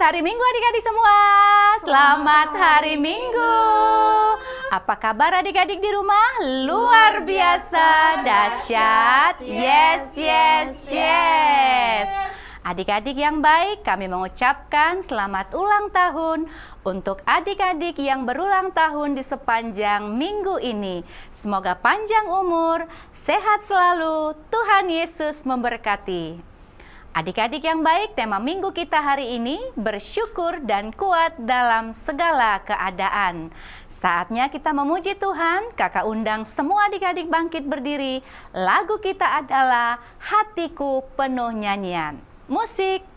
hari Minggu adik-adik semua. Selamat hari Minggu. Apa kabar adik-adik di rumah? Luar biasa, dahsyat. Yes, yes, yes. Adik-adik yang baik, kami mengucapkan selamat ulang tahun untuk adik-adik yang berulang tahun di sepanjang minggu ini. Semoga panjang umur, sehat selalu, Tuhan Yesus memberkati. Adik-adik yang baik, tema minggu kita hari ini bersyukur dan kuat dalam segala keadaan. Saatnya kita memuji Tuhan. Kakak undang semua adik-adik bangkit berdiri. Lagu kita adalah Hatiku Penuh Nyanyian. Musik.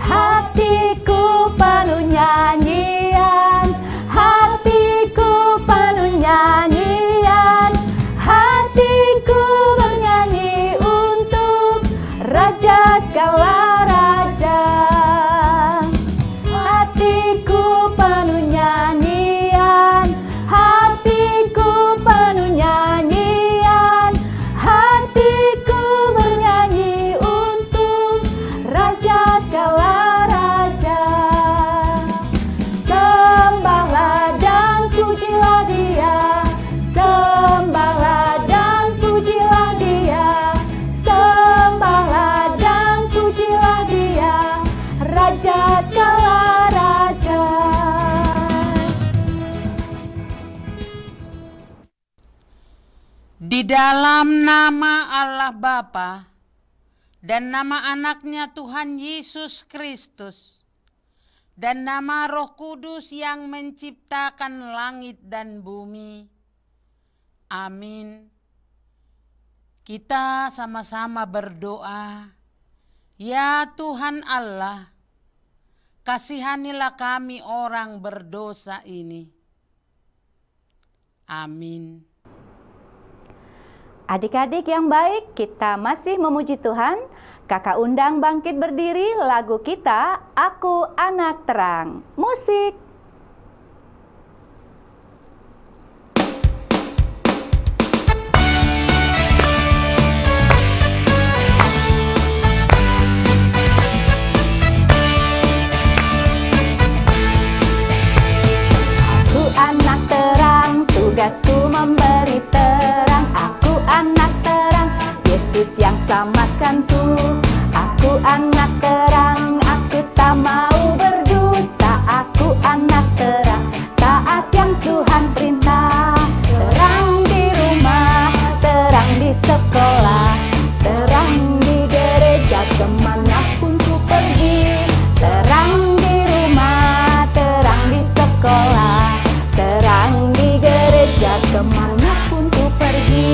Hatiku penuh nyanyian, hatiku penuh nyanyian, hatiku bernyanyi untuk Raja segala raja. Hatiku penuh nyanyian, hatiku penuh nyanyian, hatiku bernyanyi untuk Raja segala. Di dalam nama Allah Bapa dan nama anaknya Tuhan Yesus Kristus dan nama Roh Kudus yang menciptakan langit dan bumi. Amin. Kita sama-sama berdoa. Ya Tuhan Allah, kasihanilah kami orang berdosa ini. Amin. Adik-adik yang baik, kita masih memuji Tuhan. Kakak undang bangkit berdiri, lagu kita Aku Anak Terang. Musik. Aku anak terang, tugasku memberi terang. Aku anak terang, Yesus yang selamatkanku. Aku anak terang, aku tak mau berdosa. Aku anak terang, taat yang Tuhan perintah. Terang di rumah, terang di sekolah, terang di gereja, kemanapun ku pergi. Terang di rumah, terang di sekolah, terang di gereja, kemanapun ku pergi.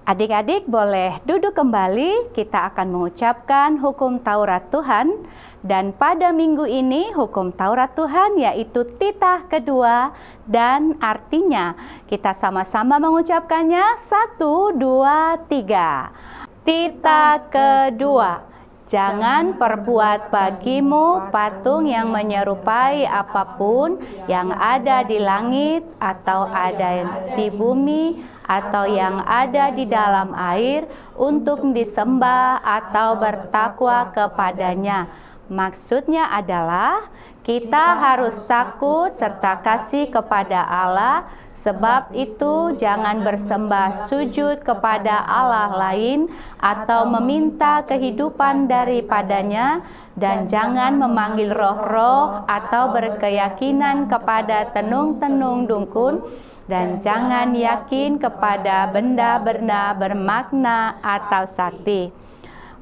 Adik-adik boleh duduk kembali, kita akan mengucapkan hukum Taurat Tuhan. Dan pada minggu ini hukum Taurat Tuhan yaitu titah kedua, dan artinya kita sama-sama mengucapkannya 1, 2, 3. Titah kedua. Jangan perbuat bagimu patung yang menyerupai apapun yang ada di langit atau ada di bumi atau yang ada di dalam air untuk disembah atau bertakwa kepadanya. Maksudnya adalah kita harus takut serta kasih kepada Allah. Sebab itu jangan bersembah sujud kepada Allah lain atau meminta kehidupan daripadanya, dan jangan memanggil roh-roh atau berkeyakinan kepada tenung-tenung dukun, dan jangan yakin kepada benda-benda bermakna atau sakti.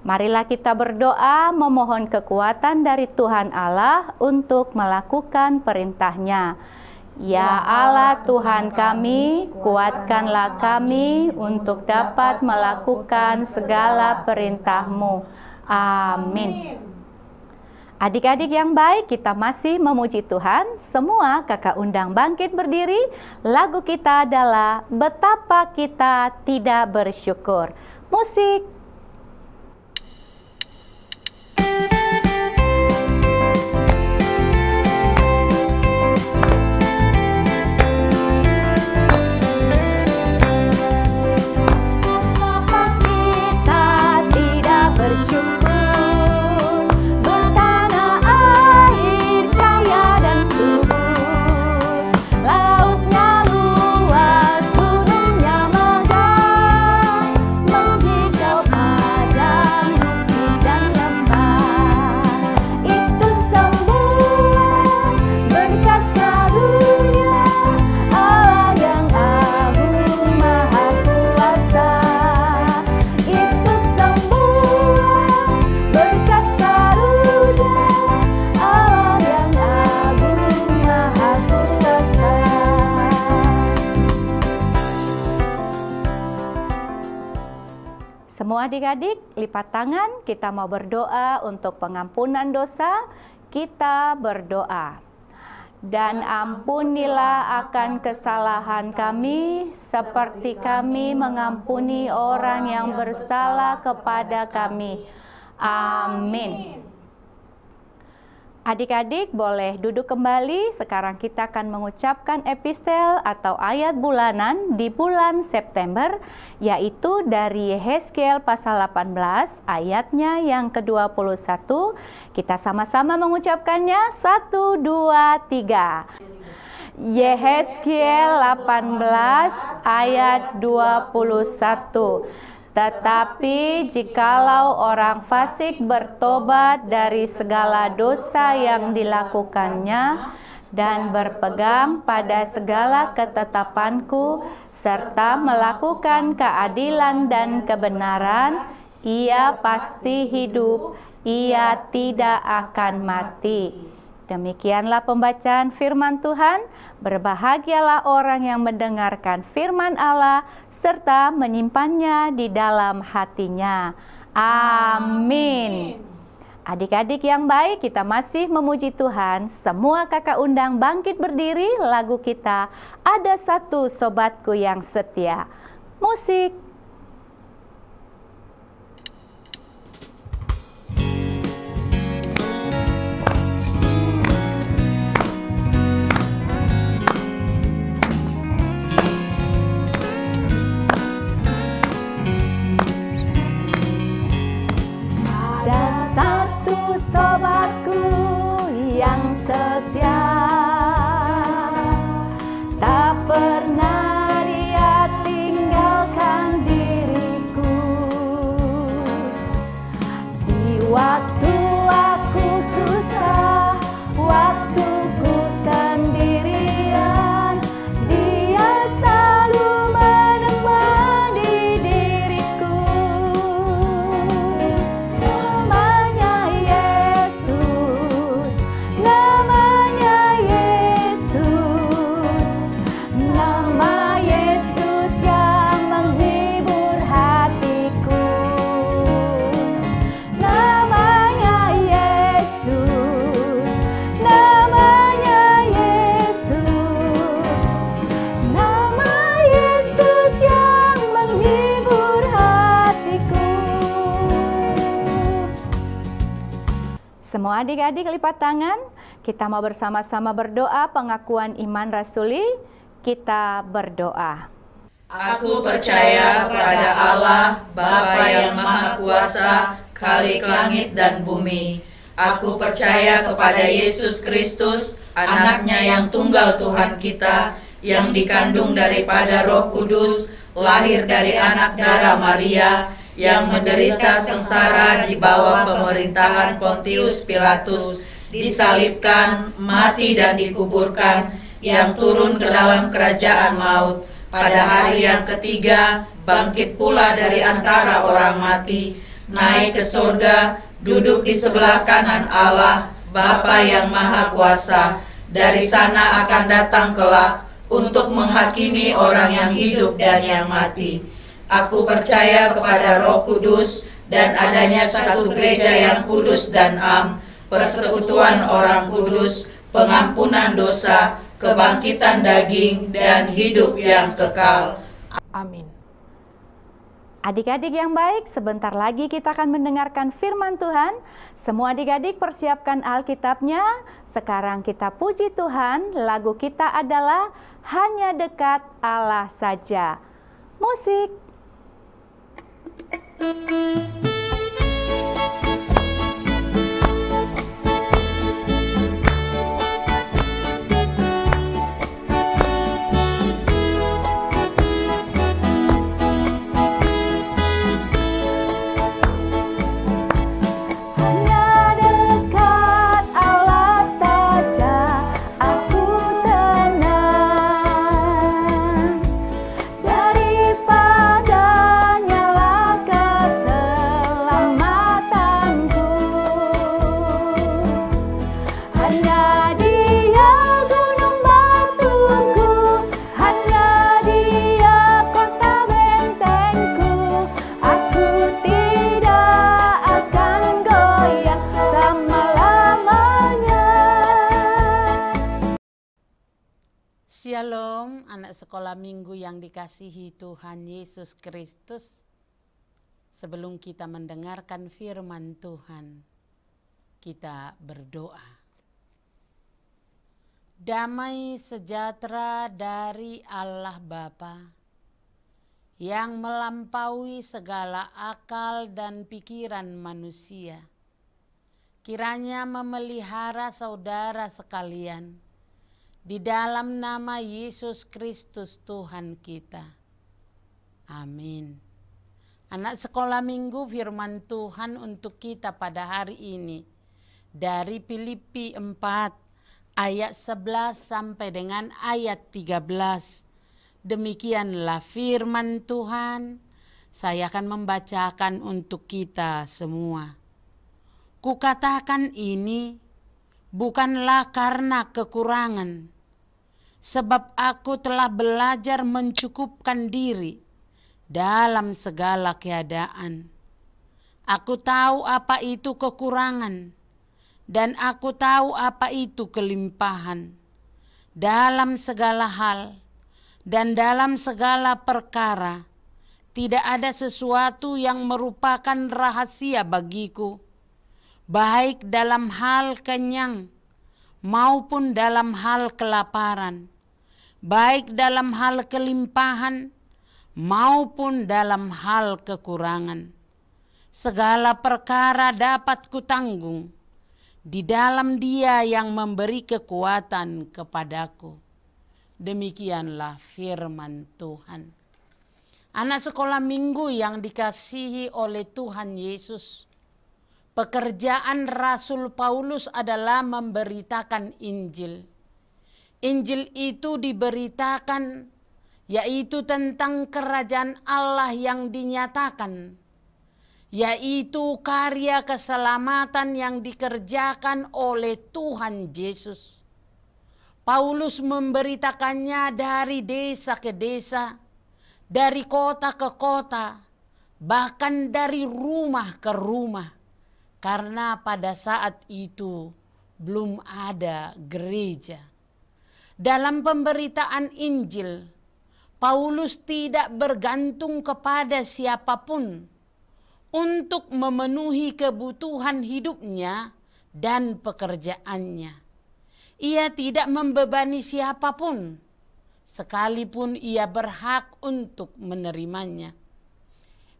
Marilah kita berdoa memohon kekuatan dari Tuhan Allah untuk melakukan perintah-Nya. Ya Allah Tuhan kami, kuatkanlah kami untuk dapat melakukan segala perintah-Mu. Amin. Adik-adik yang baik, kita masih memuji Tuhan. Semua kakak undang bangkit berdiri. Lagu kita adalah Betapa Kita Tidak Bersyukur. Musik. Semua adik-adik, lipat tangan, kita mau berdoa untuk pengampunan dosa. Kita berdoa. Dan ampunilah akan kesalahan kami, seperti kami mengampuni orang yang bersalah kepada kami. Amin. Adik-adik boleh duduk kembali. Sekarang kita akan mengucapkan epistel atau ayat bulanan di bulan September, yaitu dari Yehezkiel pasal 18 ayatnya yang ke-21. Kita sama-sama mengucapkannya. 1, 2, 3. Yehezkiel 18 ayat 21. Tetapi jikalau orang fasik bertobat dari segala dosa yang dilakukannya dan berpegang pada segala ketetapanku serta melakukan keadilan dan kebenaran, ia pasti hidup, ia tidak akan mati. Demikianlah pembacaan firman Tuhan. Berbahagialah orang yang mendengarkan firman Allah serta menyimpannya di dalam hatinya. Amin. Adik-adik yang baik, kita masih memuji Tuhan. Semua kakak undang bangkit berdiri. Lagu kita Ada Satu Sobatku Yang Setia. Musik. Sobatku yang setia, tak pernah dia tinggalkan diriku. Di waktu aku susah, waktuku sendirian, dia selalu menemani diriku. Semua adik-adik lipat tangan, kita mau bersama-sama berdoa pengakuan iman rasuli. Kita berdoa. Aku percaya kepada Allah, Bapa yang Maha Kuasa, Khalik langit dan bumi. Aku percaya kepada Yesus Kristus, anaknya yang tunggal Tuhan kita, yang dikandung daripada Roh Kudus, lahir dari anak darah Maria, yang menderita sengsara di bawah pemerintahan Pontius Pilatus, disalibkan, mati dan dikuburkan, yang turun ke dalam kerajaan maut, pada hari yang ketiga bangkit pula dari antara orang mati, naik ke surga, duduk di sebelah kanan Allah, Bapa yang Maha Kuasa. Dari sana akan datang kelak untuk menghakimi orang yang hidup dan yang mati. Aku percaya kepada Roh Kudus dan adanya satu gereja yang kudus dan am, persekutuan orang kudus, pengampunan dosa, kebangkitan daging, dan hidup yang kekal. Amin. Adik-adik yang baik, sebentar lagi kita akan mendengarkan firman Tuhan. Semua adik-adik persiapkan Alkitabnya. Sekarang kita puji Tuhan. Lagu kita adalah Hanya Dekat Allah Saja. Musik. Daripada nyala Shalom anak sekolah minggu yang dikasihi Tuhan Yesus Kristus. Sebelum kita mendengarkan firman Tuhan, kita berdoa. Damai sejahtera dari Allah Bapa yang melampaui segala akal dan pikiran manusia, kiranya memelihara saudara sekalian di dalam nama Yesus Kristus Tuhan kita. Amin. Anak sekolah minggu, firman Tuhan untuk kita pada hari ini dari Filipi 4 ayat 11 sampai dengan ayat 13. Demikianlah firman Tuhan. Saya akan membacakan untuk kita semua. Kukatakan ini bukanlah karena kekurangan, sebab aku telah belajar mencukupkan diri dalam segala keadaan. Aku tahu apa itu kekurangan, dan aku tahu apa itu kelimpahan. Dalam segala hal dan dalam segala perkara, tidak ada sesuatu yang merupakan rahasia bagiku, baik dalam hal kenyang maupun dalam hal kelaparan, baik dalam hal kelimpahan maupun dalam hal kekurangan. Segala perkara dapat kutanggung di dalam Dia yang memberi kekuatan kepadaku. Demikianlah firman Tuhan. Anak sekolah minggu yang dikasihi oleh Tuhan Yesus, pekerjaan Rasul Paulus adalah memberitakan Injil. Injil itu diberitakan yaitu tentang kerajaan Allah yang dinyatakan, yaitu karya keselamatan yang dikerjakan oleh Tuhan Yesus. Paulus memberitakannya dari desa ke desa, dari kota ke kota, bahkan dari rumah ke rumah. Karena pada saat itu belum ada gereja. Dalam pemberitaan Injil, Paulus tidak bergantung kepada siapapun untuk memenuhi kebutuhan hidupnya dan pekerjaannya. Ia tidak membebani siapapun, sekalipun ia berhak untuk menerimanya.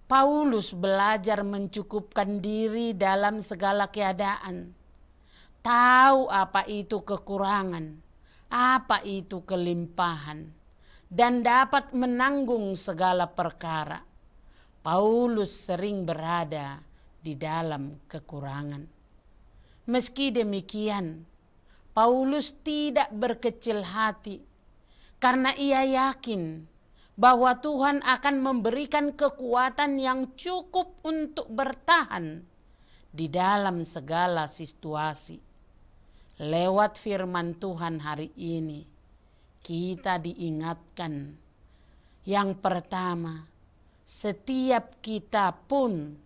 Paulus belajar mencukupkan diri dalam segala keadaan. Tahu apa itu kekurangan, apa itu kelimpahan, dan dapat menanggung segala perkara. Paulus sering berada di dalam kekurangan. Meski demikian, Paulus tidak berkecil hati karena ia yakin bahwa Tuhan akan memberikan kekuatan yang cukup untuk bertahan di dalam segala situasi. Lewat firman Tuhan hari ini, kita diingatkan, yang pertama, setiap kita pun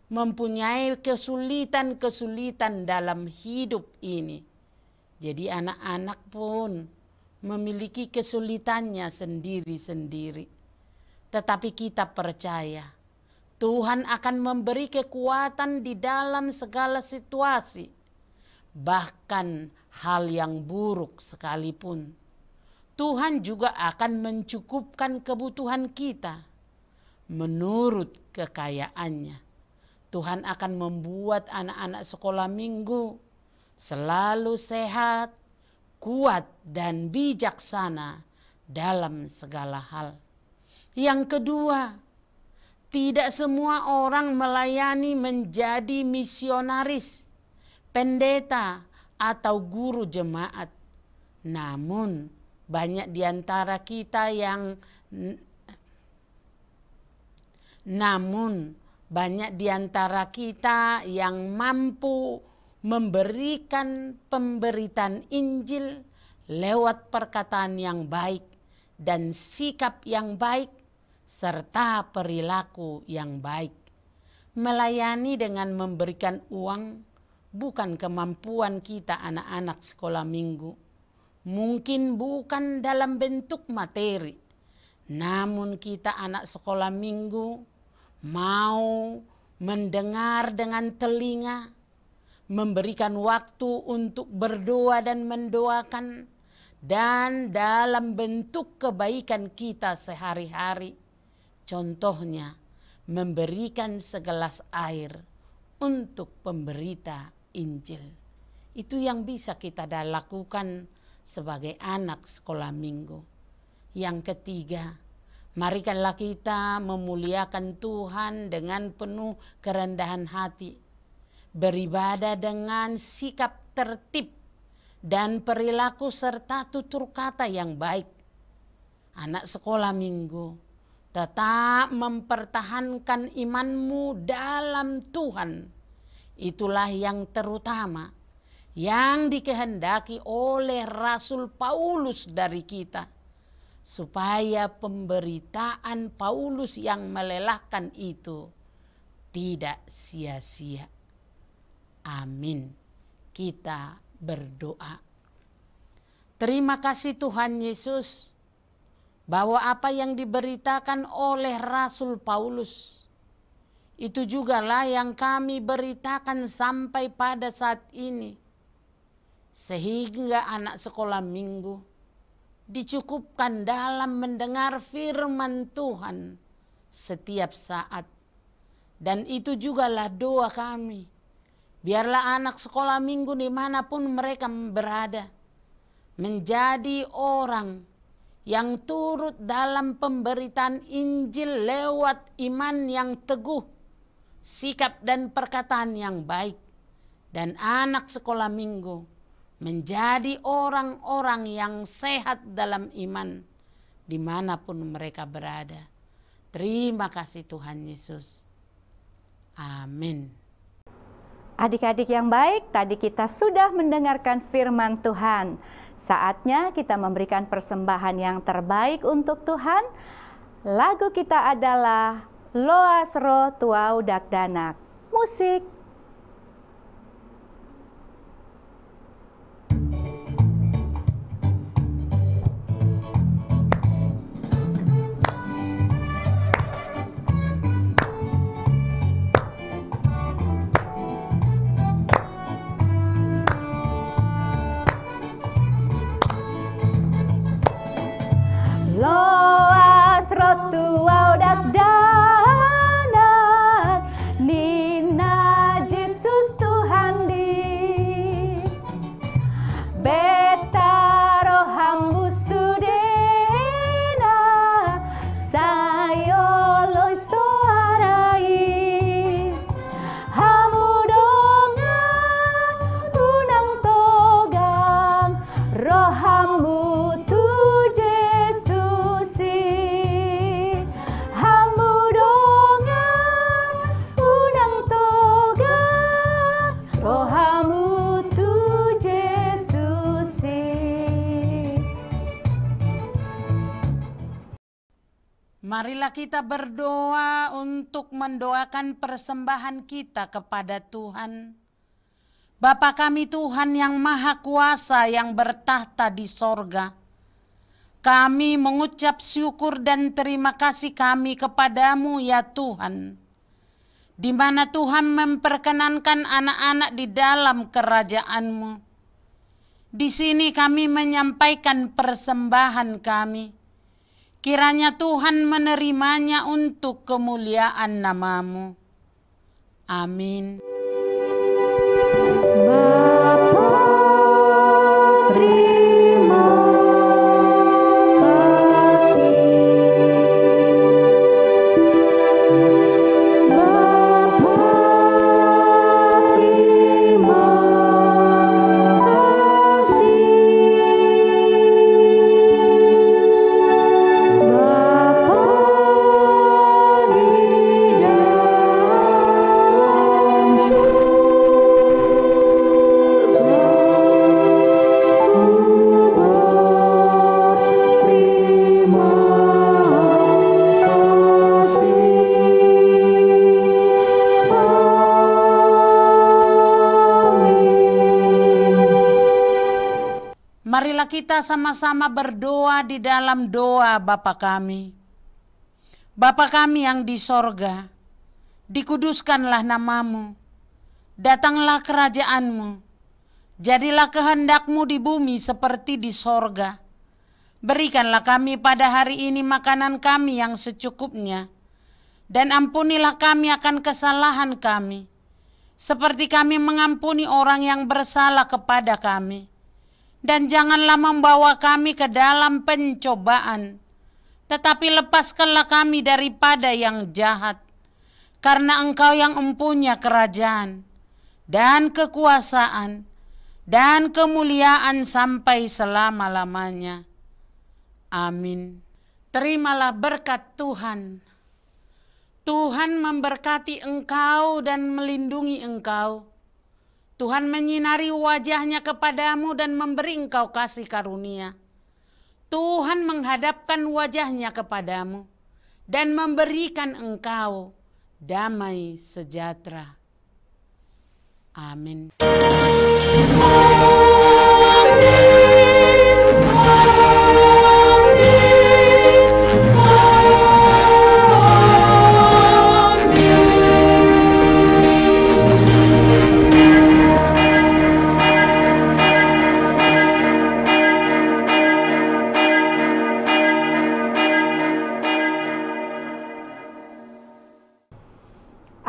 mempunyai kesulitan-kesulitan dalam hidup ini. Jadi anak-anak pun memiliki kesulitannya sendiri-sendiri. Tetapi kita percaya Tuhan akan memberi kekuatan di dalam segala situasi. Bahkan hal yang buruk sekalipun, Tuhan juga akan mencukupkan kebutuhan kita menurut kekayaannya. Tuhan akan membuat anak-anak sekolah minggu selalu sehat, kuat, dan bijaksana dalam segala hal. Yang kedua, tidak semua orang melayani menjadi misionaris, pendeta, atau guru jemaat. Namun banyak di antara kita yang mampu memberikan pemberitaan Injil lewat perkataan yang baik dan sikap yang baik serta perilaku yang baik. Melayani dengan memberikan uang bukan kemampuan kita anak-anak sekolah minggu. mungkin bukan dalam bentuk materi, namun kita anak sekolah minggu mau mendengar dengan telinga, memberikan waktu untuk berdoa dan mendoakan, dan dalam bentuk kebaikan kita sehari-hari. Contohnya, memberikan segelas air untuk pemberita Injil. Itu yang bisa kita lakukan sebagai anak sekolah minggu. Yang ketiga, marikanlah kita memuliakan Tuhan dengan penuh kerendahan hati, beribadah dengan sikap tertib dan perilaku serta tutur kata yang baik. Anak sekolah minggu, tetap mempertahankan imanmu dalam Tuhan. Itulah yang terutama yang dikehendaki oleh Rasul Paulus dari kita, supaya pemberitaan Paulus yang melelahkan itu tidak sia-sia. Amin. Kita berdoa. Terima kasih Tuhan Yesus, bahwa apa yang diberitakan oleh Rasul Paulus, itu jugalah yang kami beritakan sampai pada saat ini. Sehingga anak sekolah minggu dicukupkan dalam mendengar firman Tuhan setiap saat. Dan itu jugalah doa kami. Biarlah anak sekolah minggu dimanapun mereka berada, menjadi orang yang turut dalam pemberitaan Injil lewat iman yang teguh, sikap dan perkataan yang baik. Dan anak sekolah minggu menjadi orang-orang yang sehat dalam iman dimanapun mereka berada. Terima kasih Tuhan Yesus. Amin. Adik-adik yang baik, tadi kita sudah mendengarkan firman Tuhan. Saatnya kita memberikan persembahan yang terbaik untuk Tuhan. Lagu kita adalah Loas Ro Tuau Dakdanak. Musik. Loas rotu audak danan, Nina Jesus Tuhan di beta rohambu sudena, sayo loy soarai, hamudongan unang togang, rohambu Marilah kita berdoa untuk mendoakan persembahan kita kepada Tuhan. Bapa kami Tuhan yang Maha Kuasa yang bertahta di sorga, kami mengucap syukur dan terima kasih kami kepadamu ya Tuhan, di mana Tuhan memperkenankan anak-anak di dalam kerajaan-Mu. Di sini kami menyampaikan persembahan kami. Kiranya Tuhan menerimanya untuk kemuliaan nama-Mu. Amin. marilah kita sama-sama berdoa di dalam doa Bapa kami. Bapa kami yang di sorga, dikuduskanlah namamu, datanglah kerajaanmu, jadilah kehendak-Mu di bumi seperti di sorga. Berikanlah kami pada hari ini makanan kami yang secukupnya, dan ampunilah kami akan kesalahan kami, seperti kami mengampuni orang yang bersalah kepada kami. Dan janganlah membawa kami ke dalam pencobaan, tetapi lepaskanlah kami daripada yang jahat. Karena Engkau yang empunya kerajaan, dan kekuasaan, dan kemuliaan sampai selama-lamanya. Amin. Terimalah berkat Tuhan. Tuhan memberkati engkau dan melindungi engkau. Tuhan menyinari wajahnya kepadamu dan memberi engkau kasih karunia. Tuhan menghadapkan wajahnya kepadamu dan memberikan engkau damai sejahtera. Amin.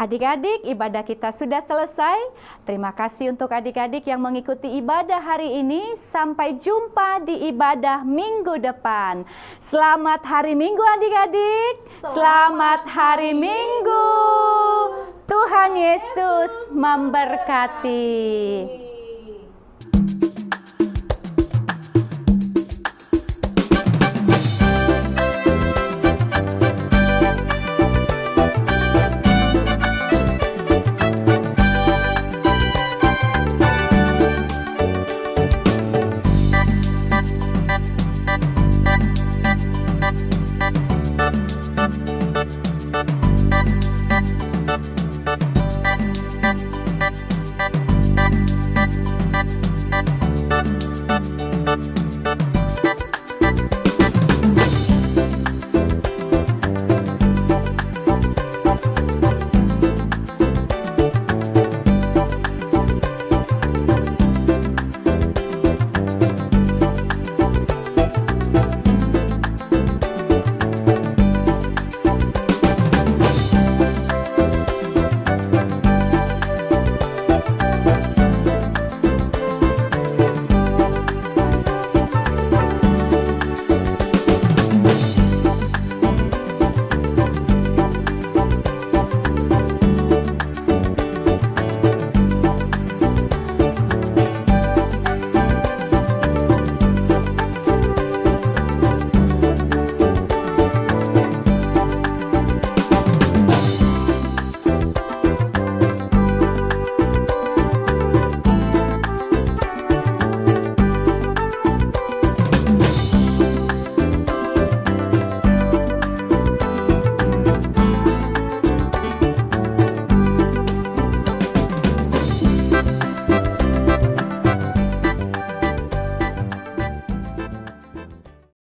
Adik-adik, ibadah kita sudah selesai. Terima kasih untuk adik-adik yang mengikuti ibadah hari ini. Sampai jumpa di ibadah minggu depan. Selamat hari Minggu adik-adik. Selamat hari Minggu. Tuhan Yesus memberkati.